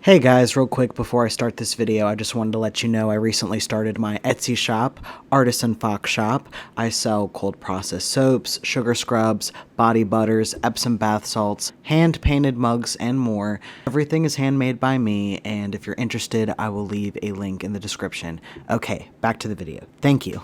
Hey guys, real quick before I start this video, I just wanted to let you know I recently started my Etsy shop, Artisan Fox Shop. I sell cold processed soaps, sugar scrubs, body butters, Epsom bath salts, hand painted mugs, and more. Everything is handmade by me, and if you're interested, I will leave a link in the description. Okay, back to the video. Thank you.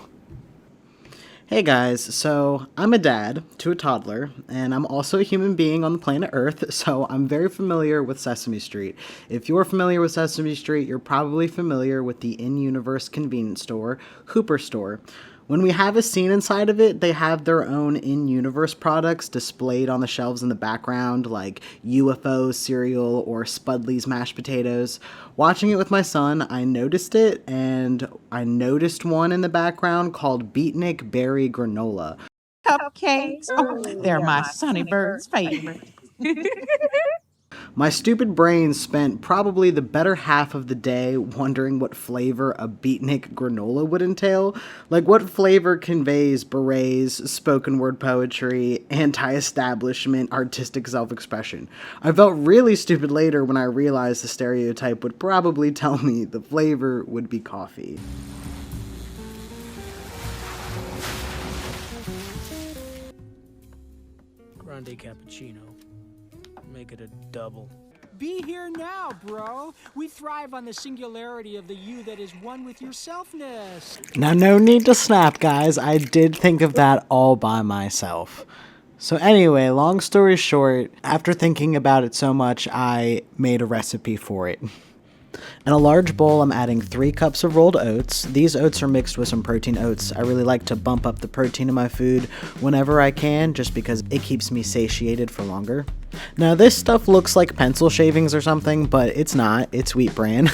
Hey guys, so I'm a dad to a toddler, and I'm also a human being on the planet Earth, so I'm very familiar with Sesame Street. If you're familiar with Sesame Street, you're probably familiar with the in-universe convenience store, Hooper Store. When we have a scene inside of it, they have their own in-universe products displayed on the shelves in the background, like UFO cereal or Spudley's mashed potatoes. Watching it with my son, I noticed it, and I noticed one in the background called Beatnik Berry Granola. Cupcakes. Oh, they're my Sonny Bird's favorite. My stupid brain spent probably the better half of the day wondering what flavor a beatnik granola would entail. Like, what flavor conveys berets, spoken word poetry, anti-establishment, artistic self-expression? I felt really stupid later when I realized the stereotype would probably tell me the flavor would be coffee. Grande cappuccino. Make it a double. Be here now, bro. We thrive on the singularity of the you that is one with yourselfness. Now, no need to snap, guys. I did think of that all by myself. So anyway, long story short, after thinking about it so much, I made a recipe for it. In a large bowl, I'm adding 3 cups of rolled oats. These oats are mixed with some protein oats. I really like to bump up the protein in my food whenever I can, just because it keeps me satiated for longer. Now, this stuff looks like pencil shavings or something, but it's not. It's wheat bran.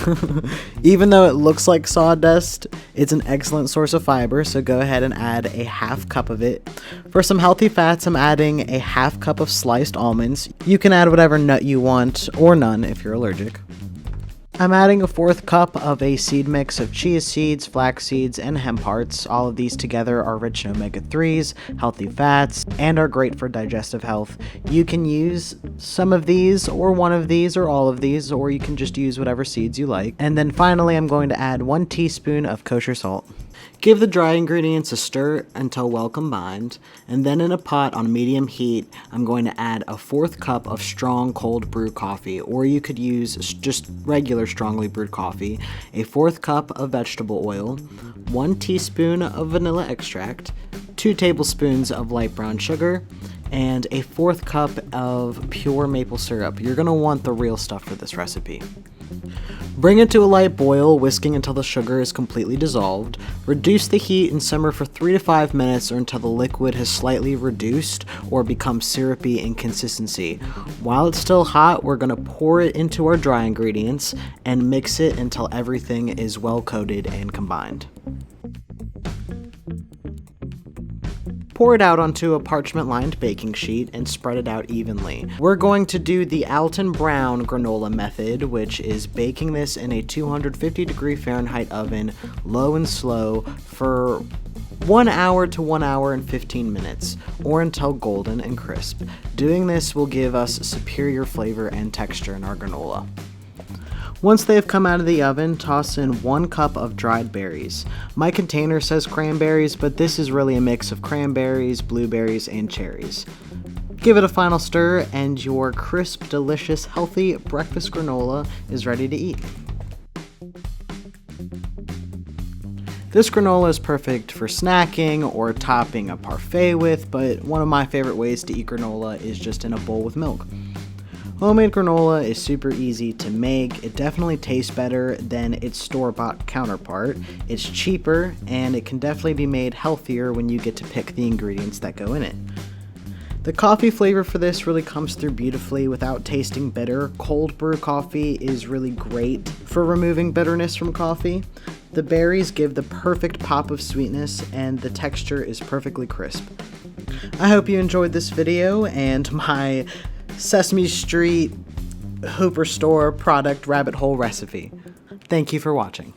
Even though it looks like sawdust, it's an excellent source of fiber, so go ahead and add a ½ cup of it. For some healthy fats, I'm adding a ½ cup of sliced almonds. You can add whatever nut you want, or none if you're allergic. I'm adding a 4th cup of a seed mix of chia seeds, flax seeds, and hemp hearts. All of these together are rich in omega-3s, healthy fats, and are great for digestive health. You can use some of these, or one of these, or all of these, or you can just use whatever seeds you like. And then finally, I'm going to add 1 teaspoon of kosher salt. Give the dry ingredients a stir until well combined, and then in a pot on medium heat, I'm going to add a 4th cup of strong cold brew coffee, or you could use just regular strongly brewed coffee, a 4th cup of vegetable oil, 1 teaspoon of vanilla extract, 2 tablespoons of light brown sugar, and a 4th cup of pure maple syrup. You're going to want the real stuff for this recipe. Bring it to a light boil, whisking until the sugar is completely dissolved. Reduce the heat and simmer for 3 to 5 minutes or until the liquid has slightly reduced or becomes syrupy in consistency. While it's still hot, we're going to pour it into our dry ingredients and mix it until everything is well coated and combined. Pour it out onto a parchment-lined baking sheet and spread it out evenly. We're going to do the Alton Brown granola method, which is baking this in a 250-degree Fahrenheit oven, low and slow, for 1 hour to 1 hour and 15 minutes, or until golden and crisp. Doing this will give us superior flavor and texture in our granola. Once they have come out of the oven, toss in 1 cup of dried berries. My container says cranberries, but this is really a mix of cranberries, blueberries, and cherries. Give it a final stir, and your crisp, delicious, healthy breakfast granola is ready to eat. This granola is perfect for snacking or topping a parfait with, but one of my favorite ways to eat granola is just in a bowl with milk. Homemade granola is super easy to make. It definitely tastes better than its store-bought counterpart. It's cheaper, and it can definitely be made healthier when you get to pick the ingredients that go in it. The coffee flavor for this really comes through beautifully without tasting bitter. Cold brew coffee is really great for removing bitterness from coffee. The berries give the perfect pop of sweetness, and the texture is perfectly crisp. I hope you enjoyed this video and my Sesame Street Hooper Store product rabbit hole recipe. Thank you for watching.